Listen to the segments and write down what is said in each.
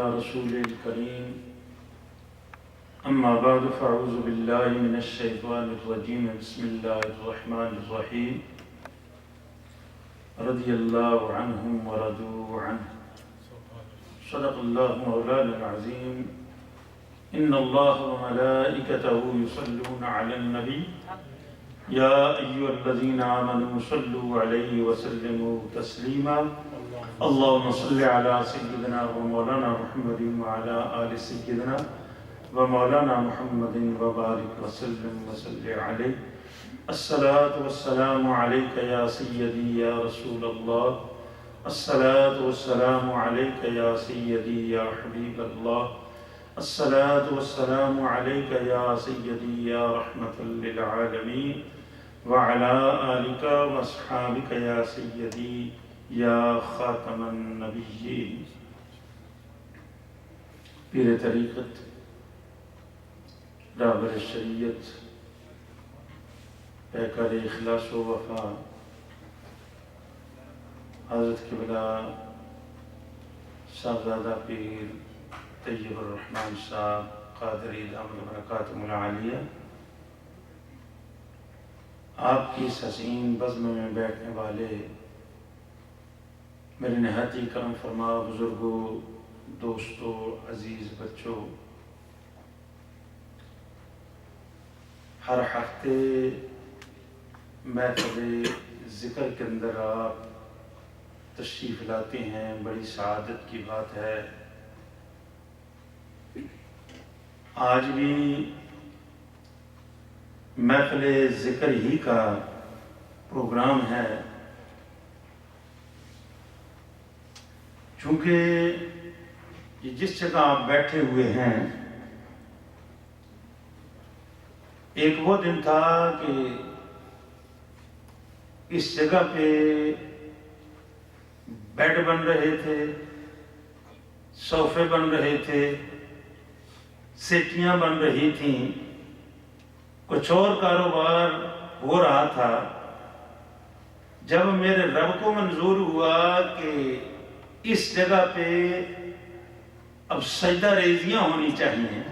رسوله الكريم أما بعد فأعوذ بالله من الشيطان الرجيم بسم الله الرحمن الرحيم رضي الله عنهم ورضوا عنه صدق الله مولانا العظيم إن الله وملائكته يصلون على النبي يا أيها الذين آمنوا صلوا عليه وسلموا تسليما اللهم صل على سيدنا ومولانا محمد وعلى آل سيدنا ومولانا محمد وبارك وسلم عليه الصلاة والسلام عليك يا سيدي يا رسول الله الصلاة والسلام عليك يا سيدي يا حبيب الله الصلاة والسلام عليك يا سيدي يا رحمة للعالمين وعلى آلك واصحابك يا سيدي یا خاتم النبیین. پیر طریقت رہبر شریعت پیکر اخلاص و وفا حضرت قبلہ صاحبزادہ پیر طیب الرحمن صاحب قادری دامت برکاتہ العالیہ، آپ کی اس حسین بزم میں بیٹھنے والے میرے نہایتی کرم فرما بزرگوں، دوستوں، عزیز بچوں، ہر ہفتے محفل ذکر کے اندر آپ تشریف لاتے ہیں، بڑی سعادت کی بات ہے. آج بھی محفل ذکر ہی کا پروگرام ہے، چونکہ یہ جس جگہ آپ بیٹھے ہوئے ہیں، ایک وہ دن تھا کہ اس جگہ پہ بیڈ بن رہے تھے، صوفے بن رہے تھے، سیٹیاں بن رہی تھیں، کچھ اور کاروبار ہو رہا تھا. جب میرے رب کو منظور ہوا کہ اس جگہ پہ اب سجدہ ریزیاں ہونی چاہیے،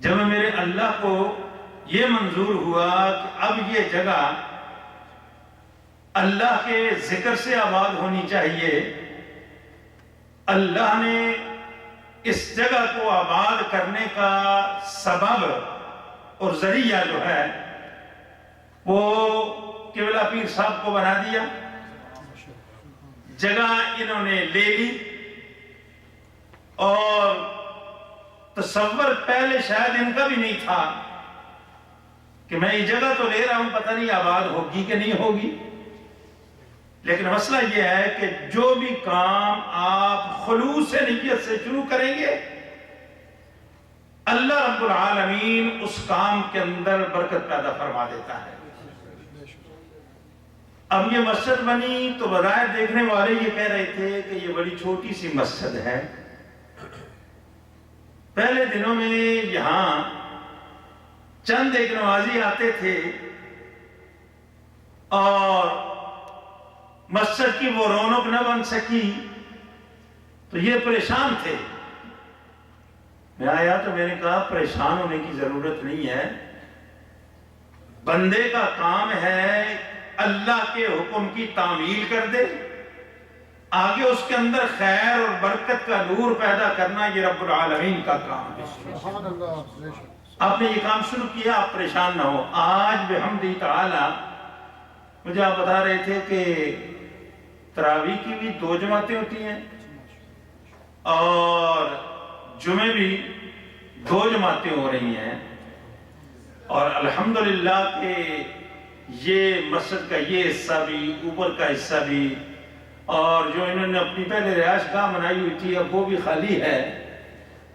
جب میرے اللہ کو یہ منظور ہوا کہ اب یہ جگہ اللہ کے ذکر سے آباد ہونی چاہیے، اللہ نے اس جگہ کو آباد کرنے کا سبب اور ذریعہ جو ہے وہ قبلہ پیر صاحب کو بنا دیا. جگہ انہوں نے لے لی اور تصور پہلے شاید ان کا بھی نہیں تھا کہ میں یہ جگہ تو لے رہا ہوں، پتہ نہیں آباد ہوگی کہ نہیں ہوگی. لیکن مسئلہ یہ ہے کہ جو بھی کام آپ خلوص سے نیت سے شروع کریں گے، اللہ رب العالمین اس کام کے اندر برکت پیدا فرما دیتا ہے. اب یہ مسجد بنی تو بظاہر دیکھنے والے یہ کہہ رہے تھے کہ یہ بڑی چھوٹی سی مسجد ہے. پہلے دنوں میں یہاں چند ایک نمازی آتے تھے اور مسجد کی وہ رونق نہ بن سکی تو یہ پریشان تھے. میں آیا تو میں نے کہا پریشان ہونے کی ضرورت نہیں ہے، بندے کا کام ہے اللہ کے حکم کی تعمیل کر دے، آگے اس کے اندر خیر اور برکت کا نور پیدا کرنا یہ رب العالمین کا کام ہے. آپ نے یہ کام شروع کیا، آپ پریشان نہ ہو. آج بحمدہ تعالی مجھے آپ بتا رہے تھے کہ تراویح کی بھی 2 جماعتیں ہوتی ہیں اور جمعے بھی 2 جماعتیں ہو رہی ہیں، اور الحمدللہ کہ یہ مسجد کا یہ حصہ بھی، اوپر کا حصہ بھی، اور جو انہوں نے اپنی پہلے رہائش گاہ بنائی ہوئی تھی اب وہ بھی خالی ہے،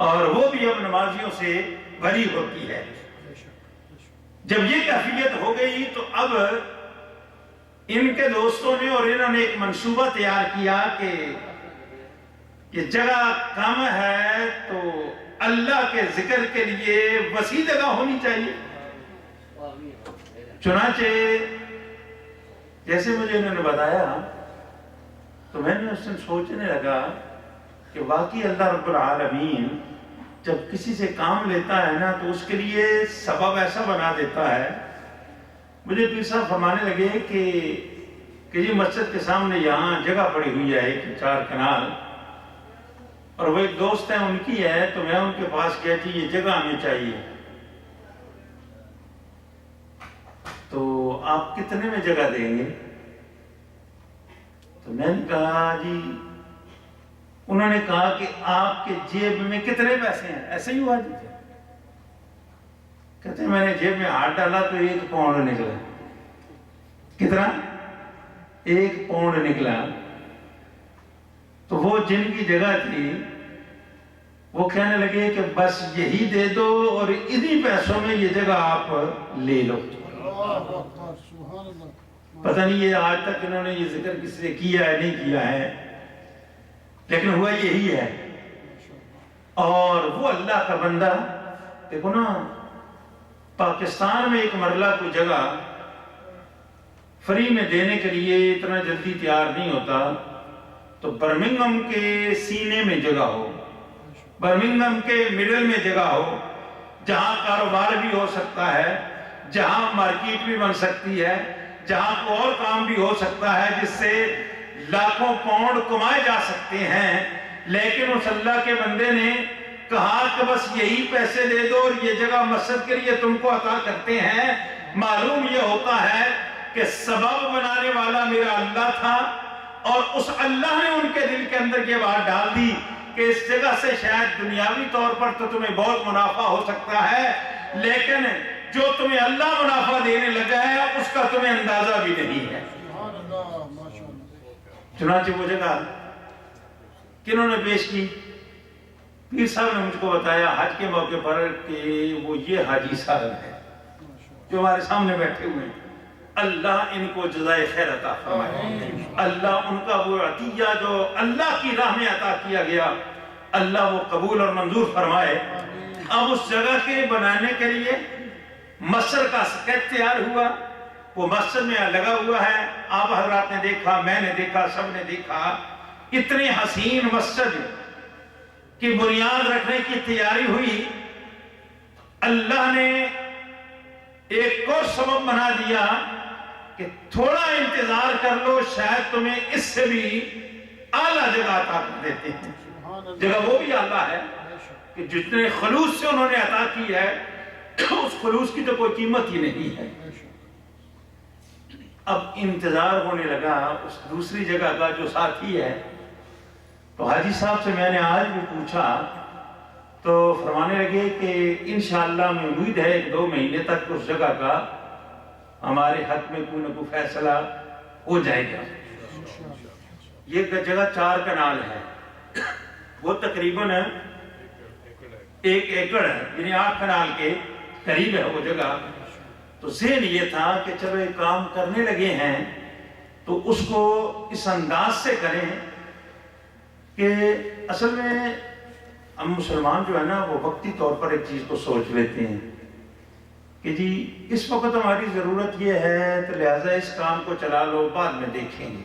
اور وہ بھی اب نمازیوں سے بھری ہوتی ہے. جب یہ کیفیت ہو گئی تو اب ان کے دوستوں نے اور انہوں نے ایک منصوبہ تیار کیا کہ یہ جگہ کم ہے تو اللہ کے ذکر کے لیے وسیع جگہ ہونی چاہیے. چنانچہ جیسے مجھے انہوں نے بتایا تو میں نے اس دن سوچنے لگا کہ واقعی اللہ رب العالمین جب کسی سے کام لیتا ہے نا تو اس کے لیے سبب ایسا بنا دیتا ہے. مجھے پیر صاحب فرمانے لگے کہ یہ مسجد کے سامنے یہاں جگہ پڑی ہوئی ہے 4 کنال، اور وہ ایک دوست ہیں ان کی ہے، تو میں ان کے پاس گیا کہ یہ جگہ ہمیں چاہیے، تو آپ کتنے میں جگہ دیں گے؟ تو میں نے کہا جی، انہوں نے کہا کہ آپ کے جیب میں کتنے پیسے ہیں؟ ایسے ہی ہوا جی. کہتے ہیں میں نے جیب میں ہاتھ ڈالا تو 1 پاؤنڈ نکلا. کتنا؟ 1 پاؤنڈ نکلا. تو وہ جن کی جگہ تھی وہ کہنے لگے کہ بس یہی دے دو اور انہی پیسوں میں یہ جگہ آپ لے لو. پتہ نہیں یہ آج تک انہوں نے یہ ذکر کس سے کیا ہے نہیں کیا ہے، لیکن ہوا یہی ہے. اور وہ اللہ کا بندہ، دیکھو نا، پاکستان میں ایک مرلہ کو جگہ فری میں دینے کے لیے اتنا جلدی تیار نہیں ہوتا، تو برمنگھم کے سینے میں جگہ ہو، برمنگھم کے مڈل میں جگہ ہو، جہاں کاروبار بھی ہو سکتا ہے، جہاں مارکیٹ بھی بن سکتی ہے، جہاں اور کام بھی ہو سکتا ہے جس سے لاکھوں پاؤنڈ کمائے جا سکتے ہیں، لیکن اس اللہ کے بندے نے کہا کہ بس یہی پیسے دے دو اور یہ جگہ مسجد کے لیے تم کو عطا کرتے ہیں. معلوم یہ ہوتا ہے کہ سبب بنانے والا میرا اللہ تھا، اور اس اللہ نے ان کے دل کے اندر یہ بات ڈال دی کہ اس جگہ سے شاید دنیاوی طور پر تو تمہیں بہت منافع ہو سکتا ہے، لیکن جو تمہیں اللہ منافع دینے لگا ہے اس کا تمہیں اندازہ بھی نہیں ہے. چنانچہ وہ جگہ کنہوں نے پیش کی؟ پیر صاحب نے مجھ کو بتایا حج کے موقع پر کہ وہ یہ حاجی صاحب ہے جو ہمارے سامنے بیٹھے ہوئے ہیں. اللہ ان کو جزائے خیر عطا فرمائے. اللہ ان کا وہ عطیہ جو اللہ کی راہ میں عطا کیا گیا، اللہ وہ قبول اور منظور فرمائے. اب اس جگہ کے بنانے کے لیے مسجد کا سکیچ تیار ہوا، وہ مسجد میں لگا ہوا ہے. آپ حضرات نے دیکھا، میں نے دیکھا، سب نے دیکھا. اتنی حسین مسجد کی بنیاد رکھنے کی تیاری ہوئی. اللہ نے ایک اور سبب بنا دیا کہ تھوڑا انتظار کر لو، شاید تمہیں اس سے بھی اعلیٰ جگہ عطا کر دیتے ہیں. جگہ وہ بھی اعلیٰ ہے کہ جتنے خلوص سے انہوں نے عطا کی ہے اس خلوص کی تو کوئی قیمت ہی نہیں ہے. اب انتظار ہونے لگا اس دوسری جگہ کا جو ساتھی ہے. تو حاجی صاحب سے میں نے آج بھی پوچھا تو فرمانے لگے کہ انشاءاللہ میں امید ہے 1-2 مہینے تک اس جگہ کا ہمارے حق میں کوئی نہ کوئی فیصلہ ہو جائے گا. یہ جگہ 4 کنال ہے، وہ تقریباً 1 ایکڑ ہے، یعنی 8 کنال کے قریب ہے وہ جگہ. تو ذہن یہ تھا کہ چلو ایک کام کرنے لگے ہیں تو اس کو اس انداز سے کریں کہ اصل میں ہم مسلمان جو ہے نا وہ وقتی طور پر ایک چیز کو سوچ لیتے ہیں کہ جی اس وقت ہماری ضرورت یہ ہے تو لہٰذا اس کام کو چلا لو، بعد میں دیکھیں گے.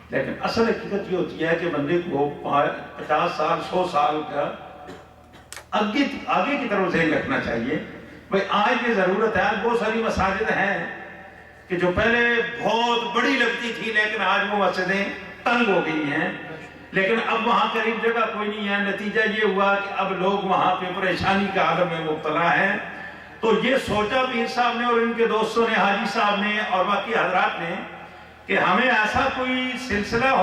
لیکن اصل حقیقت یہ ہوتی ہے کہ بندے کو 50 سال 100 سال کا آگے کی طرف ذہن رکھنا چاہیے. بھئی آج یہ ضرورت ہے. بہت ساری مساجد ہیں کہ جو پہلے بہت بڑی لگتی تھی لیکن آج وہ مسجدیں تنگ ہو گئی ہیں، لیکن اب وہاں قریب جگہ کوئی نہیں ہے. نتیجہ یہ ہوا کہ اب لوگ وہاں پہ پریشانی کا عالم میں مبتلا ہیں. تو یہ سوچا پیر صاحب نے اور ان کے دوستوں نے، حاجی صاحب نے اور باقی حضرات نے، کہ ہمیں ایسا کوئی سلسلہ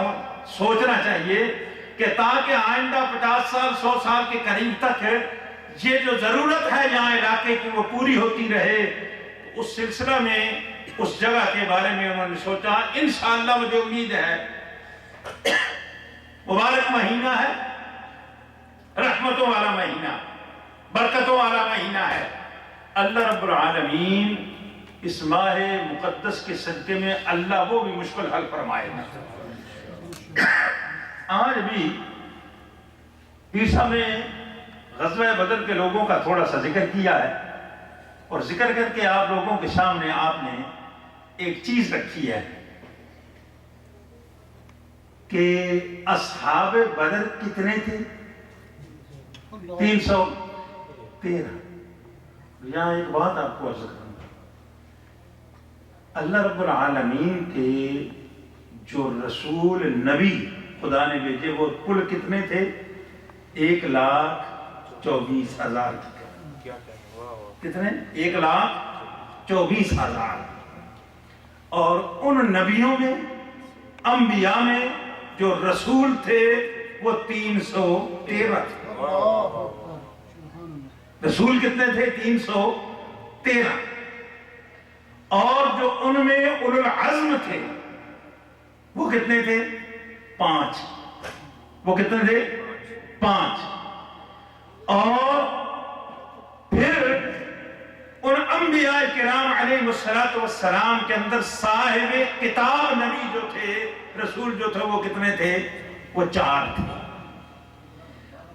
سوچنا چاہیے کہ تاکہ آئندہ 50 سال 100 سال کے قریب تک یہ جو ضرورت ہے یہاں علاقے کی وہ پوری ہوتی رہے. اس سلسلہ میں اس جگہ کے بارے میں انہوں نے سوچا. انشاءاللہ مجھے امید ہے مبارک مہینہ ہے، رحمتوں والا مہینہ، برکتوں والا مہینہ ہے. اللہ رب العالمین اس ماہ مقدس کے صدقے میں اللہ وہ بھی مشکل حل فرمائے گا. آج بھی پیر صاحب نے غزوہ بدر کے لوگوں کا تھوڑا سا ذکر کیا ہے، اور ذکر کر کے آپ لوگوں کے سامنے آپ نے ایک چیز رکھی ہے کہ اصحاب بدر کتنے تھے؟ 313۔ یہاں ایک بات آپ کو عرض کروں گا، اللہ رب العالمین کے جو رسول نبی خدا نے بھیجے وہ کل کتنے تھے؟ 1,24,000۔ کتنے؟ 1,24,000۔ اور ان نبیوں میں، انبیاء میں جو رسول تھے وہ 313 تھے۔ رسول کتنے تھے؟ 313۔ اور جو ان میں اولو العزم تھے وہ کتنے تھے؟ 5۔ وہ کتنے تھے؟ 5۔ اور پھر ان انبیاء کرام علیہ السلام کے اندر صاحب کتاب نبی جو تھے، رسول جو تھے، وہ کتنے تھے؟ وہ 4 تھے۔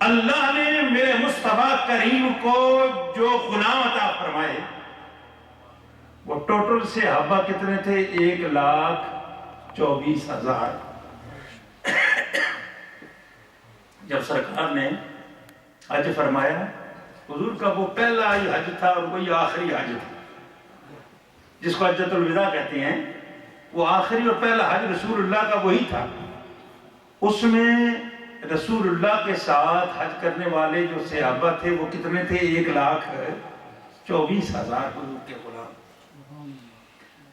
اللہ نے میرے مصطفیٰ کریم کو جو غلام عطا فرمائے وہ ٹوٹل صحابہ کتنے تھے؟ 1,24,000۔ جب سرکار نے حج فرمایا، حضور کا وہ پہلا ہی حج تھا اور وہی آخری حج تھا، جس کو حجۃ الوداع کہتے ہیں۔ وہ آخری اور پہلا حج رسول اللہ کا وہی تھا۔ اس میں رسول اللہ کے ساتھ حج کرنے والے جو صحابہ تھے وہ کتنے تھے؟ 1,24,000 حضور کے غلام۔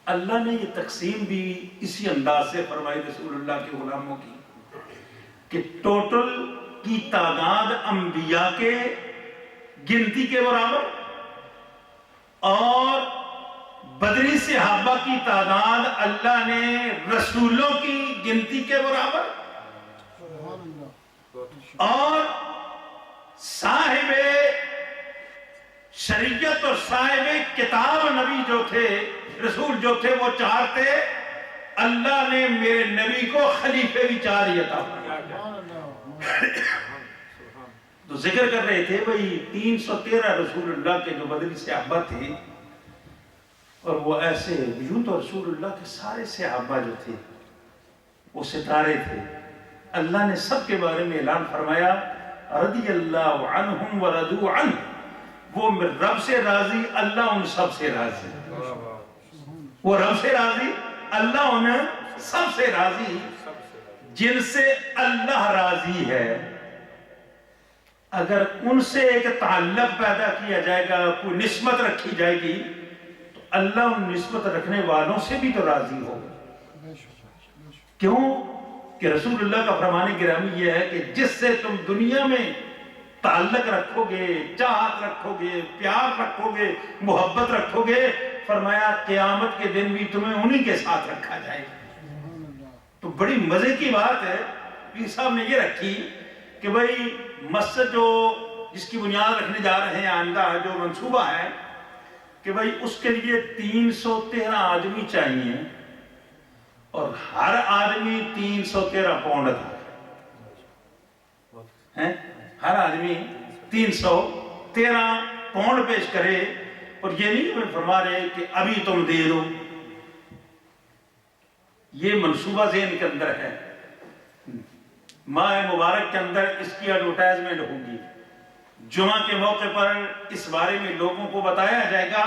اللہ نے یہ تقسیم بھی اسی انداز سے فرمائی رسول اللہ کے غلاموں کی کہ ٹوٹل کی تعداد انبیاء کے گنتی کے برابر اور بدری صحابہ کی تعداد اللہ نے رسولوں کی گنتی کے برابر، اور صاحب شریعت اور صاحب کتاب نبی جو تھے، رسول جو تھے، وہ 4 تھے۔ اللہ نے میرے نبی کو خلیفے بھی 4 ہی عطا فرمائے۔ تو ذکر کر رہے تھے بھئی 313 رسول اللہ کے جو بدری صحابہ تھے، اور وہ ایسے یوں تو رسول اللہ کے سارے صحابہ جو تھے وہ ستارے تھے۔ اللہ نے سب کے بارے میں اعلان فرمایا رضی اللہ عنہم ورضوا عنہ، وہ رب سے راضی، اللہ ان سب سے راضی۔ وہ رب سے راضی، اللہ ان سب سے راضی۔ جن سے اللہ راضی ہے، اگر ان سے ایک تعلق پیدا کیا جائے گا، کوئی نسبت رکھی جائے گی، تو اللہ ان نسبت رکھنے والوں سے بھی تو راضی ہوگا۔ کیوں کہ رسول اللہ کا فرمان گرامی یہ ہے کہ جس سے تم دنیا میں تعلق رکھو گے، چاہت رکھو گے، پیار رکھو گے، محبت رکھو گے، فرمایا قیامت کے دن بھی تمہیں انہی کے ساتھ رکھا جائے گا۔ تو بڑی مزے کی بات ہے، پیر صاحب نے یہ رکھی کہ بھئی مسجد جو جس کی بنیاد رکھنے جا رہے ہیں، آئندہ جو منصوبہ ہے، کہ بھئی اس کے لیے 313 آدمی چاہیے، اور ہر آدمی 313 پاؤنڈ تھا۔ ہر آدمی 313 پاؤنڈ پیش کرے، اور یہ نہیں ہمیں فرما رہے کہ ابھی تم دے دو، یہ منصوبہ ذہن کے اندر ہے۔ ماہ مبارک کے اندر اس کی ایڈورٹائزمنٹ ہوگی، جمعہ کے موقع پر اس بارے میں لوگوں کو بتایا جائے گا،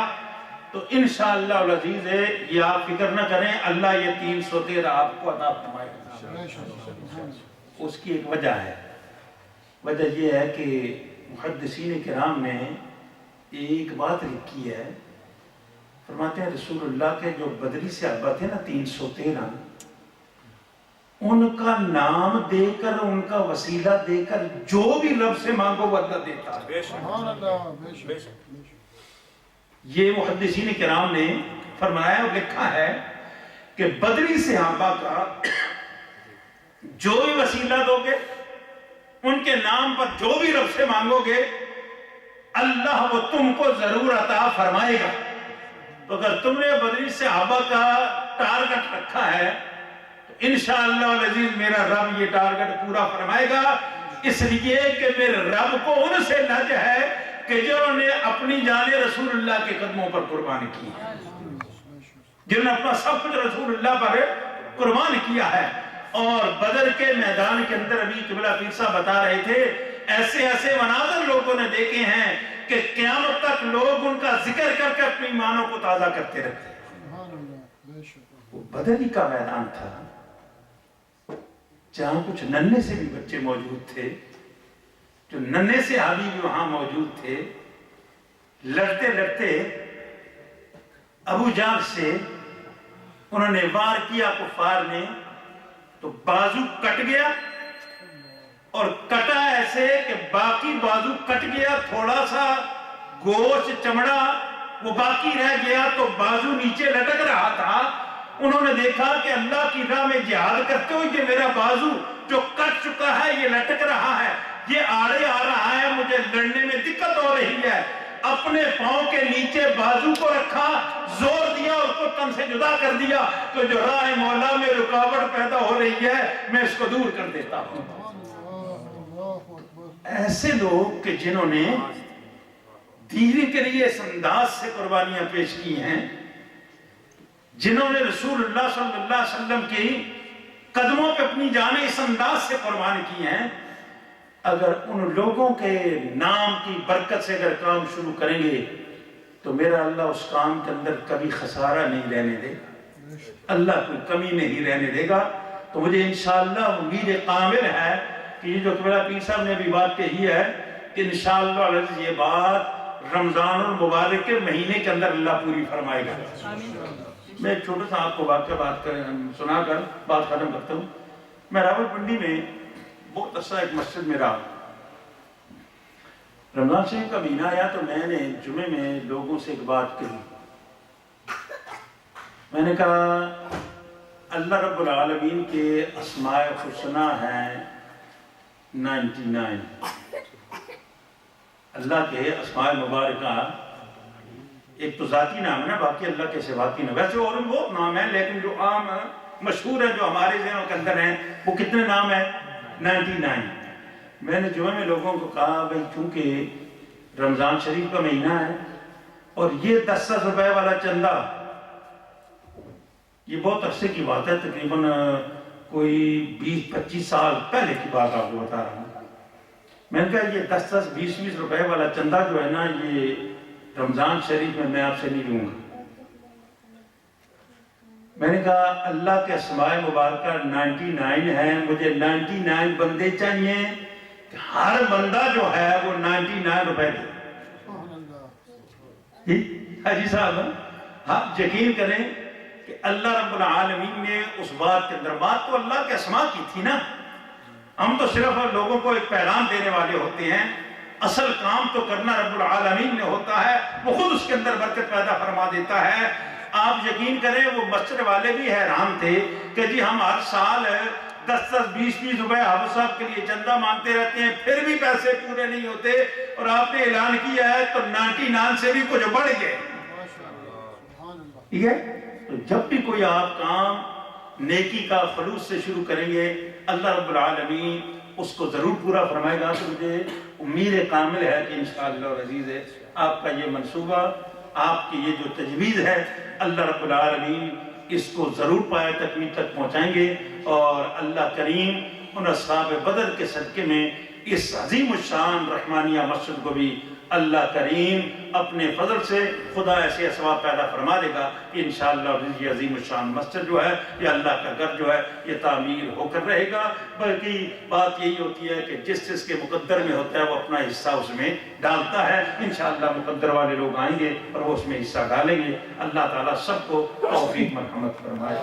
تو انشاءاللہ العزیز ہے، یہ آپ فکر نہ کریں، اللہ یہ 313 آپ کو عطا فرمائے گا۔ اس کی ایک وجہ ہے، وجہ یہ ہے کہ محدثین کرام نے ایک بات لکھی ہے، فرماتے ہیں رسول اللہ کے جو بدری صحابہ تھے نا 313، ان کا نام دے کر، ان کا وسیلہ دے کر جو بھی رب سے مانگو وہ اللہ دیتا ہے۔ یہ محدثین کرام نے فرمایا اور لکھا ہے کہ بدری صحابہ کا جو بھی وسیلہ دو گے، ان کے نام پر جو بھی رب سے مانگو گے، اللہ وہ تم کو ضرور عطا فرمائے گا۔ تو اگر تم نے بدری صحابہ کا ٹارگٹ رکھا ہے تو انشاءاللہ العزیز میرا رب یہ ٹارگٹ پورا فرمائے گا، اس لیے کہ میرے رب کو ان سے لج ہے کہ جنہوں نے اپنی جان رسول اللہ کے قدموں پر قربان کی ہے، جنہوں نے اپنا سب کچھ رسول اللہ پر قربان کیا ہے۔ اور بدر کے میدان کے اندر ابھی قبلہ پیر صاحب بتا رہے تھے ایسے ایسے مناظر لوگوں نے دیکھے ہیں کہ قیامت تک لوگ ان کا ذکر کر کے اپنی ایمانوں کو تازہ کرتے رہتے ہیں۔ وہ بدر ہی کا میدان تھا جہاں کچھ ننھے سے بھی بچے موجود تھے، جو ننھے سے حبیبی وہاں موجود تھے۔ لڑتے لڑتے ابو جہل سے انہوں نے وار کیا کفار نے، تو بازو کٹ گیا، اور کٹا ایسے کہ باقی بازو کٹ گیا، تھوڑا سا گوشت چمڑا وہ باقی رہ گیا، تو بازو نیچے لٹک رہا تھا۔ انہوں نے دیکھا کہ اللہ کی راہ میں جہاد کرتے ہوئے یہ میرا بازو جو کٹ چکا ہے یہ لٹک رہا ہے، یہ آڑے آ رہا ہے، مجھے لڑنے میں دقت ہو رہی ہے۔ اپنے پاؤں کے نیچے بازو کو رکھا، زور دیا، اس کو تن سے جدا کر دیا کہ جو راہ مولا میں رکاوٹ پیدا ہو رہی ہے میں اس کو دور کر دیتا ہوں۔ ایسے لوگ کہ جنہوں نے دین کے لیے اس انداز سے قربانیاں پیش کی ہیں، جنہوں نے رسول اللہ صلی اللہ علیہ وسلم کی قدموں پہ اپنی جانیں اس انداز سے قربان کی ہیں، اگر ان لوگوں کے نام کی برکت سے اگر کام شروع کریں گے تو میرا اللہ اس کام کے اندر کبھی خسارہ نہیں رہنے دے گا، اللہ کوئی کمی نہیں رہنے دے گا۔ تو مجھے انشاءاللہ امید کامل ہے کہ یہ جو قبلہ پیر صاحب نے بھی بات کہی ہے کہ انشاءاللہ العزیز یہ بات رمضان المبارک کے مہینے کے اندر اللہ پوری فرمائے گا۔ میں ایک چھوٹا سا آپ کو واقعہ سنا کر بات ختم کرتا ہوں۔ میں راولپنڈی میں بہت اچھا ایک مسجد میں رہا، رمضان شریف کا مہینہ آیا تو میں نے جمعے میں لوگوں سے ایک بات کہی، میں نے کہا اللہ رب العالمین کے اسماء حسنہ ہیں 99، اللہ کے اسماء مبارکہ ایک تو ذاتی نام ہے نا، باقی اللہ کے صفاتی نام، ویسے اور بھی بہت نام ہیں لیکن جو عام مشہور ہیں جو ہمارے ذہنوں کے اندر ہیں وہ کتنے نام ہیں؟ 99۔ میں نے جمعہ میں لوگوں کو کہا بھئی چونکہ رمضان شریف کا مہینہ ہے اور یہ 10 روپے والا چندہ، یہ بہت عرصے کی بات ہے، تقریباً کوئی 20-25 سال پہلے کی بات آپ کو بتا رہا ہوں۔ میں نے کہا یہ 10-20 روپے والا چندہ جو ہے نا یہ رمضان شریف میں آپ سے نہیں لوں گا۔ میں نے کہا اللہ کے اسماء مبارکہ 99 ہیں، مجھے 99 بندے چاہیے، ہر بندہ جو ہے وہ 99 روپے دے۔ حاجی صاحب آپ یقین کریں کہ اللہ رب العالمین نے اس بات کے اندر، بات تو اللہ کے اسماء کی تھی نا، ہم تو صرف لوگوں کو ایک پیغام دینے والے ہوتے ہیں، اصل کام تو کرنا رب العالمین نے ہوتا ہے، وہ خود اس کے اندر برکت پیدا فرما دیتا ہے۔ آپ یقین کریں وہ مسجد والے بھی حیران تھے کہ جی ہم ہر سال 10-20 روپے حافظ صاحب کے لیے چندہ مانگتے رہتے ہیں پھر بھی پیسے پورے نہیں ہوتے، اور آپ نے اعلان کیا ہے تو 99 سے بھی کچھ بڑھ گئے۔ ٹھیک ہے، تو جب بھی کوئی آپ کام نیکی کا خلوص سے شروع کریں گے اللہ رب العالمین اس کو ضرور پورا فرمائے گا۔ تو مجھے امید کامل ہے کہ انشاءاللہ العزیز ہے آپ کا یہ منصوبہ، آپ کی یہ جو تجویز ہے اللہ رب العالمین اس کو ضرور پائے تکمیل تک پہنچائیں گے، اور اللہ کریم ان اصحاب بدر کے صدقے میں اس عظیم الشان رحمانیہ مسجد کو بھی اللہ کریم اپنے فضل سے خدا ایسے اسباب پیدا فرما دے گا کہ انشاءاللہ یہ عظیم الشان مسجد جو ہے یہ اللہ کا گھر جو ہے یہ تعمیر ہو کر رہے گا۔ بلکہ بات یہی ہوتی ہے کہ جس جس کے مقدر میں ہوتا ہے وہ اپنا حصہ اس میں ڈالتا ہے، انشاءاللہ مقدر والے لوگ آئیں گے اور وہ اس میں حصہ ڈالیں گے۔ اللہ تعالیٰ سب کو توفیق مرحمت فرمائے۔